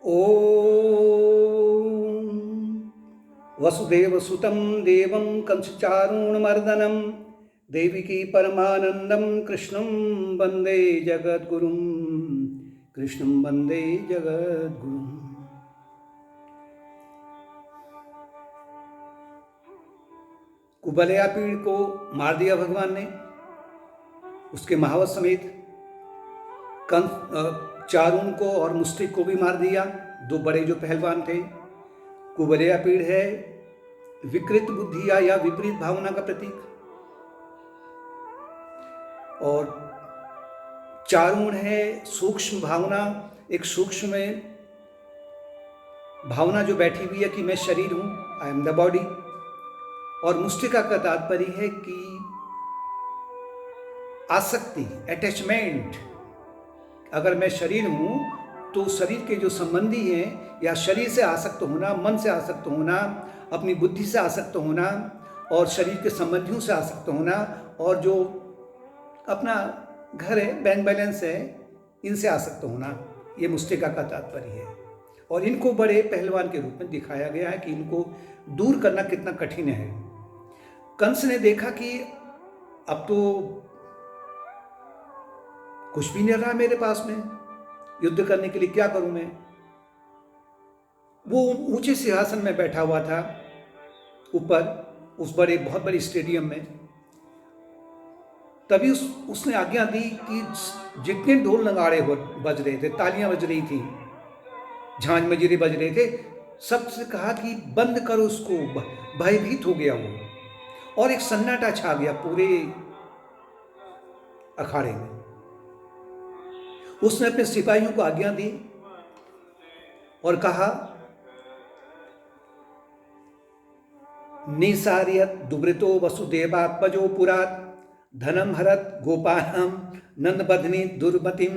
ॐ वसुदेवसुतं देवं कंसचारूणमर्दनं देवकी परमानन्दं कृष्णं वन्दे जगद्गुरुं कृष्णं वन्दे जगद्गुरुं। कुबलया पीड़ को मार दिया भगवान ने, उसके महावत समेत चारून को और मुस्टिक को भी मार दिया, दो बड़े जो पहलवान थे। कुबलया पीड़ है विकृत बुद्धि या विपरीत भावना का प्रतीक, और चारून है सूक्ष्म भावना, एक सूक्ष्म में भावना जो बैठी हुई है कि मैं शरीर हूं, आई एम द बॉडी। और मुष्टिका का तात्पर्य है कि आसक्ति, अटैचमेंट। अगर मैं शरीर हूं तो शरीर के जो संबंधी हैं, या शरीर से आसक्त होना, मन से आसक्त होना, अपनी बुद्धि से आसक्त होना, और शरीर के संबंधियों से आसक्त होना, और जो अपना घर है, बैंक बैलेंस है, इनसे आसक्त होना, ये मुष्टिका का तात्पर्य है। और इनको बड़े पहलवान के रूप में दिखाया गया है कि इनको दूर करना कितना कठिन है। कंस ने देखा कि अब तो कुछ भी नहीं रहा मेरे पास में, युद्ध करने के लिए क्या करूं मैं। वो ऊंचे सिंहासन में बैठा हुआ था ऊपर, उस बहुत बड़े स्टेडियम में। तभी उसने आज्ञा दी कि जितने ढोल नगाड़े बज रहे थे, तालियां बज रही थी, झांझ मजीरे बज रहे थे, सबसे कहा कि बंद करो उसको। भयभीत हो गया वो, और एक सन्नाटा छा गया पूरे अखाड़े में। उसने अपने सिपाहियों को आज्ञा दी और कहा, निसार्यत दुब्रितो वसुदेवात्मजो पुरात धनम हरत गोपालम नंदबधनी दुर्मतिम।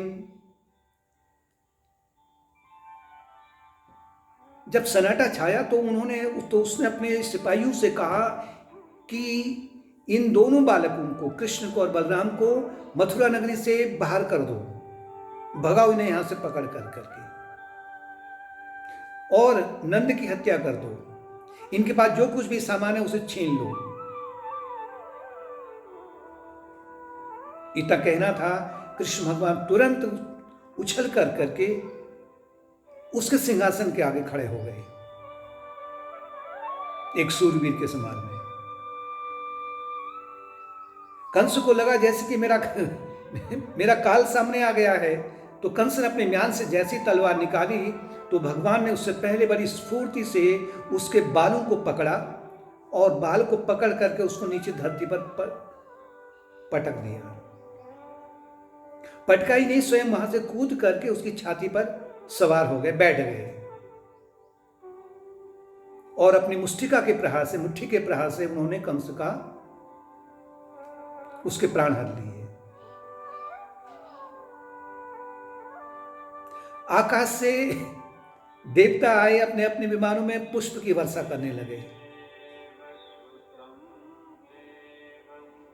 जब सन्नाटा छाया तो उसने अपने सिपाहियों से कहा कि इन दोनों बालकों को, कृष्ण को और बलराम को, मथुरा नगरी से बाहर कर दो, भगाओ इन्हें यहां से पकड़ करके, और नंद की हत्या कर दो, इनके पास जो कुछ भी सामान है उसे छीन लो। इतना कहना था, कृष्ण भगवान तुरंत उछल करके उसके सिंहासन के आगे खड़े हो गए, एक सूरवीर के समान में। कंस को लगा जैसे कि मेरा काल सामने आ गया है। तो कंस ने अपने म्यान से जैसी तलवार निकाली तो भगवान ने उससे पहले बड़ी स्फूर्ति से उसके बालों को पकड़ा, और बाल को पकड़ करके उसको नीचे धरती पर पटक दिया। पटका ही नहीं, स्वयं वहां से कूद करके उसकी छाती पर सवार हो गए, बैठ गए, और अपनी मुट्ठी के प्रहार से उन्होंने कंस का, उसके प्राण हर लिए। आकाश से देवता आए, अपने अपने विमानों में पुष्प की वर्षा करने लगे।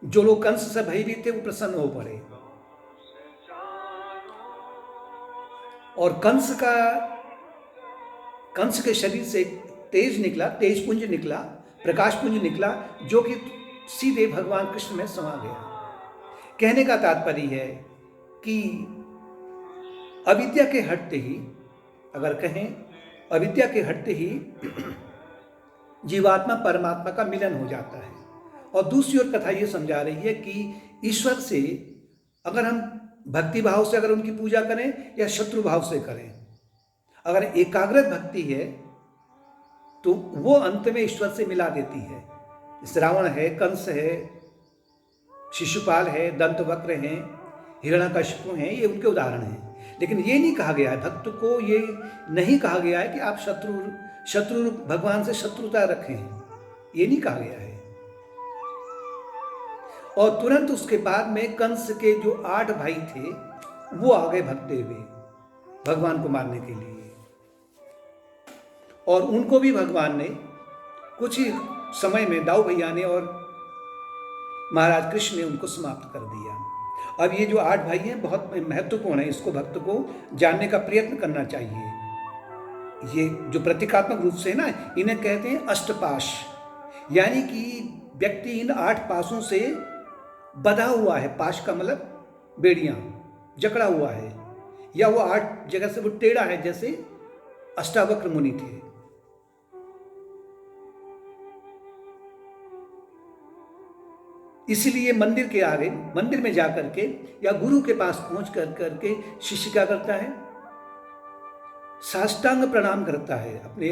जो लोग कंस से भयभीत थे वो प्रसन्न हो पड़े, और कंस के शरीर से तेज पुंज निकला, प्रकाश पुंज निकला, जो कि सीधे भगवान कृष्ण में समा गया। कहने का तात्पर्य है कि अविद्या के हटते ही, अगर कहें अविद्या के हटते ही जीवात्मा परमात्मा का मिलन हो जाता है। और दूसरी ओर कथा ये समझा रही है कि ईश्वर से अगर हम भक्ति भाव से अगर उनकी पूजा करें या शत्रु भाव से करें, अगर एकाग्रत भक्ति है तो वो अंत में ईश्वर से मिला देती है। रावण है, कंस है, शिशुपाल है, दंतवक्र हैं, हिरण्यकशिपु हैं, ये उनके उदाहरण हैं। लेकिन ये नहीं कहा गया है, भक्त को ये नहीं कहा गया है कि आप शत्रु भगवान से शत्रुता रखें, ये नहीं कहा गया है। और तुरंत उसके बाद में कंस के जो 8 भाई थे वो आ गए भगते हुए भगवान को मारने के लिए, और उनको भी भगवान ने कुछ ही समय में, दाऊ भैया ने और महाराज कृष्ण ने उनको समाप्त कर दिया। अब ये जो 8 भाई हैं बहुत महत्वपूर्ण है, इसको भक्त को जानने का प्रयत्न करना चाहिए। ये जो प्रतीकात्मक रूप से है ना, इन्हें कहते हैं अष्टपाश, यानी कि व्यक्ति इन 8 पाशों से बंधा हुआ है। पाश का मतलब बेड़ियां, जकड़ा हुआ है, या वो 8 जगह से वो टेढ़ा है, जैसे अष्टावक्र मुनि थे। इसीलिए मंदिर के आगे, मंदिर में जाकर के या गुरु के पास पहुंच कर करके शिष्य क्या करता है? साष्टांग प्रणाम करता है। अपने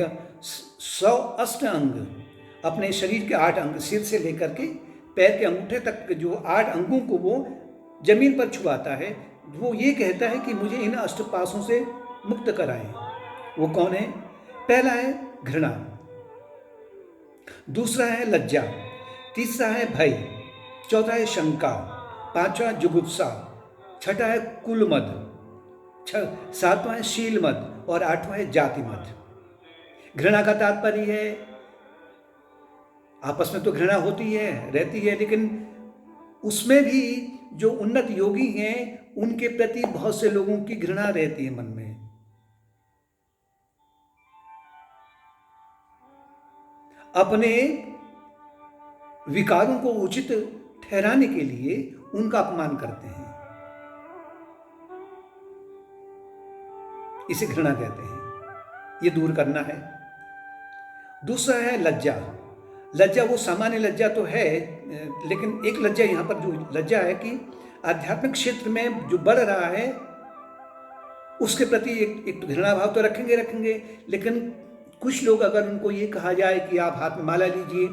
100 अष्ट अंग, अपने शरीर के 8 अंग, सिर से लेकर के पैर के अंगूठे तक जो 8 अंगों को वो जमीन पर छुआता है। वो ये कहता है कि मुझे इन अष्टपाशों से मुक्त कराएं। वो कौन है? पहला है घृणा, दूसरा है लज्जा, तीसरा है भय, चौथा है शंका, पांचवा जुगुप्सा, छठा है कुलमद, सातवां है शीलमद और आठवां है जातिमद। घृणा का तात्पर्य है, आपस में तो घृणा होती है, रहती है, लेकिन उसमें भी जो उन्नत योगी हैं उनके प्रति बहुत से लोगों की घृणा रहती है मन में। अपने विकारों को उचित ठहराने के लिए उनका अपमान करते हैं, इसे घृणा कहते हैं। ये दूर करना है। दूसरा है लज्जा। लज्जा वो सामान्य लज्जा तो है, लेकिन एक लज्जा यहाँ पर जो लज्जा है कि आध्यात्मिक क्षेत्र में जो बढ़ रहा है उसके प्रति एक घृणा भाव तो रखेंगे, लेकिन कुछ लोग अगर उनको ये कहा जाए कि आप हाथ में माला लीजिए,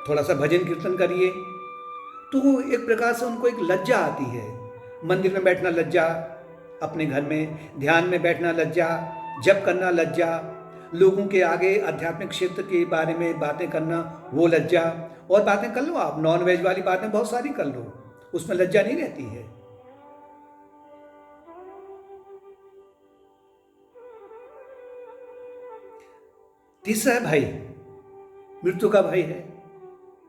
थोड़ा सा भजन कीर्तन करिए, तो एक प्रकार से उनको एक लज्जा आती है। मंदिर में बैठना लज्जा, अपने घर में ध्यान में बैठना लज्जा, जप करना लज्जा, लोगों के आगे आध्यात्मिक क्षेत्र के बारे में बातें करना वो लज्जा। और बातें कर लो आप, नॉन वेज वाली बातें बहुत सारी कर लो, उसमें लज्जा नहीं रहती है। तीसरा है भय। मृत्यु का भय है,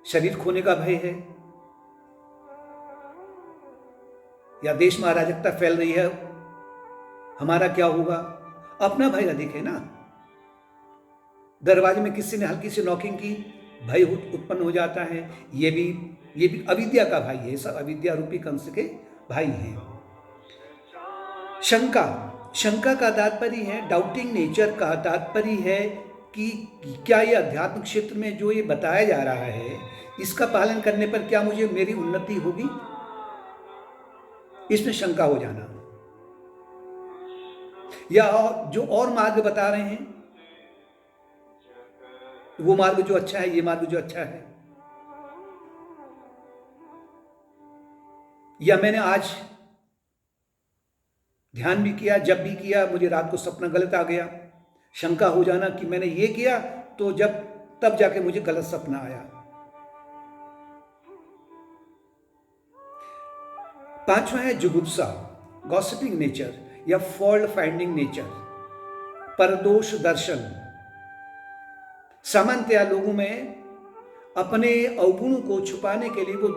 शरीर खोने का भय है, या देश में अराजकता फैल रही है, हमारा क्या होगा, अपना भय अधिक है ना। दरवाजे में किसी ने हल्की सी नॉकिंग की, भय उत्पन्न हो जाता है। ये भी अविद्या का भाई है, सब अविद्या रूपी कंस के भाई हैं। शंका का तात्पर्य है, डाउटिंग नेचर का तात्पर्य है कि क्या ये आध्यात्मिक क्षेत्र में जो ये बताया जा रहा है इसका पालन करने पर क्या मुझे मेरी उन्नति होगी, इसमें शंका हो जाना। या जो और मार्ग बता रहे हैं, वो मार्ग जो अच्छा है, ये मार्ग जो अच्छा है, या मैंने आज ध्यान भी किया, जब भी किया, मुझे रात को सपना गलत आ गया, शंका हो जाना कि मैंने ये किया तो तब जाके मुझे गलत सपना आया। पांचवा है जुगुप्सा, गॉसिपिंग नेचर या फॉल्ट फाइंडिंग नेचर, परदोष दर्शन। सामान्यतया लोगों में अपने अवगुणों को छुपाने के लिए वो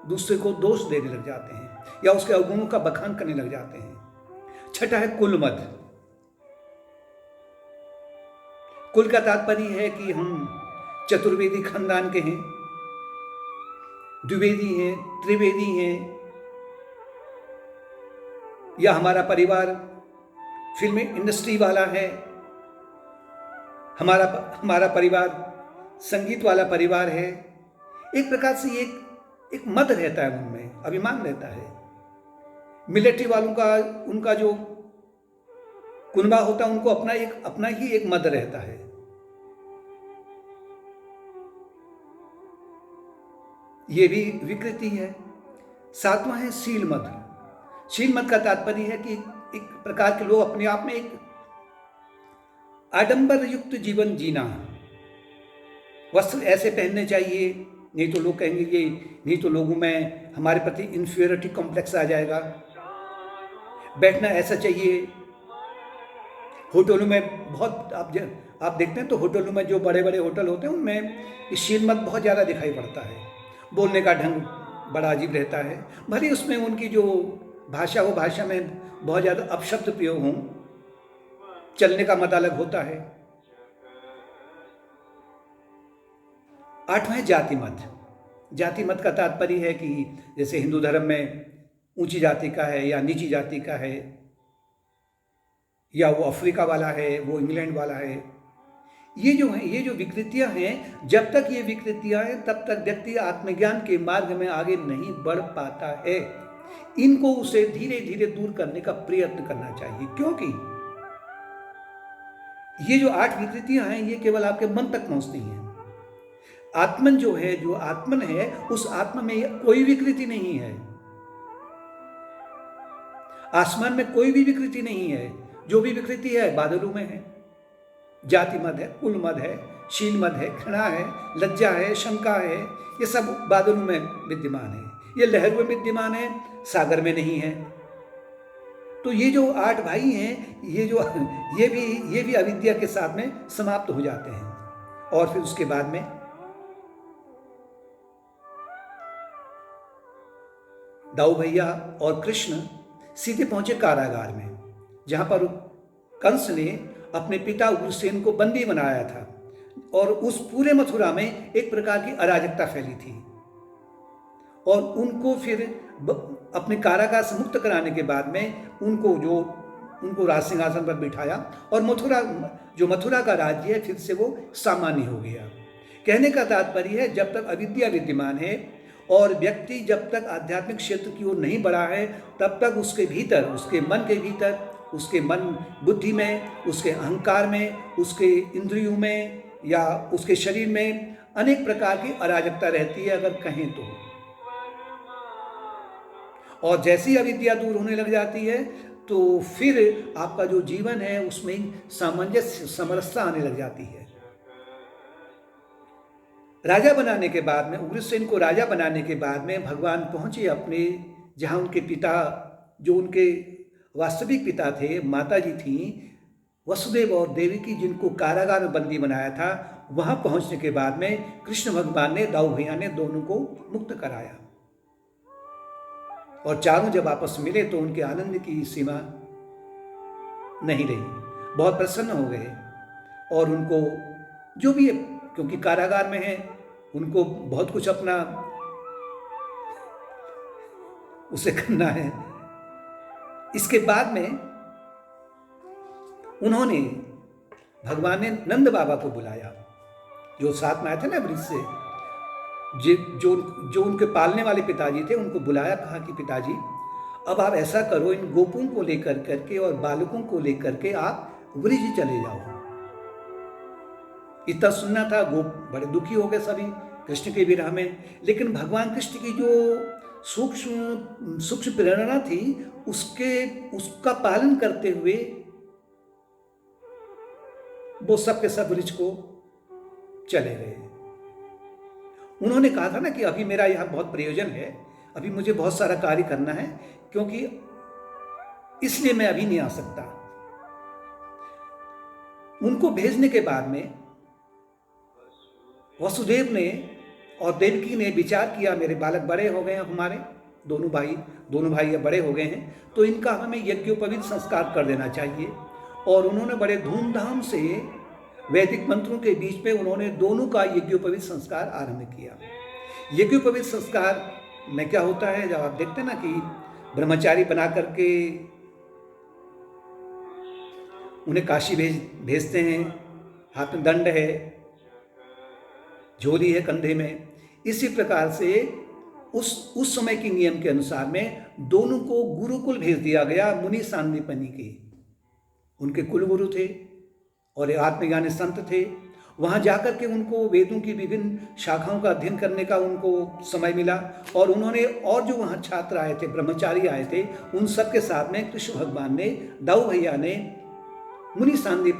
दूसरे को दोष देने लग जाते हैं या उसके अवगुणों का बखान करने लग जाते हैं। छठा है कुलमद। कुल का तात्पर्य है कि हम चतुर्वेदी खानदान के हैं, द्विवेदी हैं, त्रिवेदी हैं, या हमारा परिवार फिल्म इंडस्ट्री वाला है, हमारा परिवार संगीत वाला परिवार है। एक प्रकार से एक मद रहता है उनमें, अभिमान रहता है। मिलिट्री वालों का, उनका जो कुनबा होता है, उनको अपना ही एक मद रहता है। ये भी विकृति है। सातवां है शीलमद। शीलमद का तात्पर्य है कि एक प्रकार के लोग अपने आप में एक आडंबर युक्त जीवन जीना, वस्त्र ऐसे पहनने चाहिए, नहीं तो लोग कहेंगे ये, नहीं तो लोगों में हमारे प्रति इन्फीरियरिटी कॉम्प्लेक्स आ जाएगा। बैठना ऐसा चाहिए। होटलों में बहुत आप देखते हैं तो होटलों में जो बड़े बड़े होटल होते हैं उनमें इस शीलमद बहुत ज़्यादा दिखाई पड़ता है। बोलने का ढंग बड़ा अजीब रहता है, भले उसमें उनकी जो भाषा हो, भाषा में बहुत ज़्यादा अपशब्द प्रयोग हों, चलने का मत अलग होता है। 8वां है जाति मत। जाति मत का तात्पर्य है कि जैसे हिंदू धर्म में ऊंची जाति का है या नीची जाति का है, या वो अफ्रीका वाला है, वो इंग्लैंड वाला है। ये जो है, ये जो विकृतियां हैं, जब तक ये विकृतियां हैं तब तक व्यक्ति आत्मज्ञान के मार्ग में आगे नहीं बढ़ पाता है। इनको उसे धीरे धीरे दूर करने का प्रयत्न करना चाहिए, क्योंकि ये जो 8 विकृतियां हैं ये केवल आपके मन तक पहुंचती हैं। आत्मन जो है, जो आत्मन है, उस आत्मा में कोई विकृति नहीं है। आसमान में कोई भी विकृति नहीं है। जो भी विकृति है बादलों में है। जाति मद है, कुल मद है, शील मद है, घृणा है, लज्जा है, शंका है, ये सब बादलों में विद्यमान है। ये लहर में विद्यमान है, सागर में नहीं है। तो ये जो 8 भाई हैं, ये भी अविद्या के साथ में समाप्त हो जाते हैं। और फिर उसके बाद में दाऊ भैया और कृष्ण सीधे पहुंचे कारागार में, जहां पर कंस ने अपने पिता उग्रसेन को बंदी बनाया था, और उस पूरे मथुरा में एक प्रकार की अराजकता फैली थी। और उनको फिर अपने कारागार से मुक्त कराने के बाद में उनको राज सिंहासन पर बिठाया, और मथुरा का राज्य है फिर से वो सामान्य हो गया। कहने का तात्पर्य है, जब तक अविद्या विद्यमान है और व्यक्ति जब तक आध्यात्मिक क्षेत्र की ओर नहीं बढ़ा है, तब तक उसके भीतर, उसके मन के भीतर, उसके मन बुद्धि में, उसके अहंकार में, उसके इंद्रियों में या उसके शरीर में अनेक प्रकार की अराजकता रहती है, अगर कहें तो। और जैसी अविद्या दूर होने लग जाती है तो फिर आपका जो जीवन है उसमें सामंजस्य, समरसता आने लग जाती है। राजा बनाने के बाद में, उग्रसेन को राजा बनाने के बाद में भगवान पहुंचे अपने, जहां उनके पिता, जो उनके वास्तविक पिता थे, माता जी थी वसुदेव और देवकी, जिनको कारागार में बंदी बनाया था, वहां पहुंचने के बाद में कृष्ण भगवान ने, दाऊ भैया ने दोनों को मुक्त कराया। और चारों जब आपस में मिले तो उनके आनंद की सीमा नहीं रही, बहुत प्रसन्न हो गए। और उनको जो भी, क्योंकि कारागार में है, उनको बहुत कुछ अपना उसे करना है। इसके बाद में उन्होंने, भगवान ने नंद बाबा को बुलाया, जो साथ में आए थे ना ब्रिज से, जो उनके पालने वाले पिताजी थे, उनको बुलाया, कहा कि पिताजी अब आप ऐसा करो, इन गोपों को लेकर करके और बालकों को लेकर के आप ब्रिज चले जाओ। इतना सुनना था, गोप बड़े दुखी हो गए सभी कृष्ण के विरह में। लेकिन भगवान कृष्ण की जो सूक्ष्म प्रेरणा थी, उसका पालन करते हुए वो सब के सब ब्रिज को चले गए। उन्होंने कहा था ना कि अभी मेरा यहाँ बहुत प्रयोजन है, अभी मुझे बहुत सारा कार्य करना है, क्योंकि इसलिए मैं अभी नहीं आ सकता। उनको भेजने के बाद में वसुदेव ने और देवकी ने विचार किया, मेरे बालक बड़े हो गए हैं, हमारे दोनों भाई बड़े हो गए हैं, तो इनका हमें यज्ञोपवीत संस्कार कर देना चाहिए। और उन्होंने बड़े धूमधाम से वैदिक मंत्रों के बीच में उन्होंने दोनों का यज्ञोपवीत संस्कार आरंभ किया। यज्ञोपवीत संस्कार में क्या होता है, जब आप देखते हैं ना कि ब्रह्मचारी बना करके उन्हें काशी भेजते हैं, हाथ में दंड है, झोली है कंधे में, इसी प्रकार से उस समय के नियम के अनुसार में दोनों को गुरुकुल भेज दिया गया। मुनि सांदीपनि के उनके कुल गुरु थे और आत्मज्ञानी संत थे। वहाँ जाकर के उनको वेदों की विभिन्न शाखाओं का अध्ययन करने का उनको समय मिला। और उन्होंने, और जो वहाँ छात्र आए थे, ब्रह्मचारी आए थे, उन सब के साथ में कृष्ण भगवान ने, दाऊ भैया ने मुनि सांदीपनि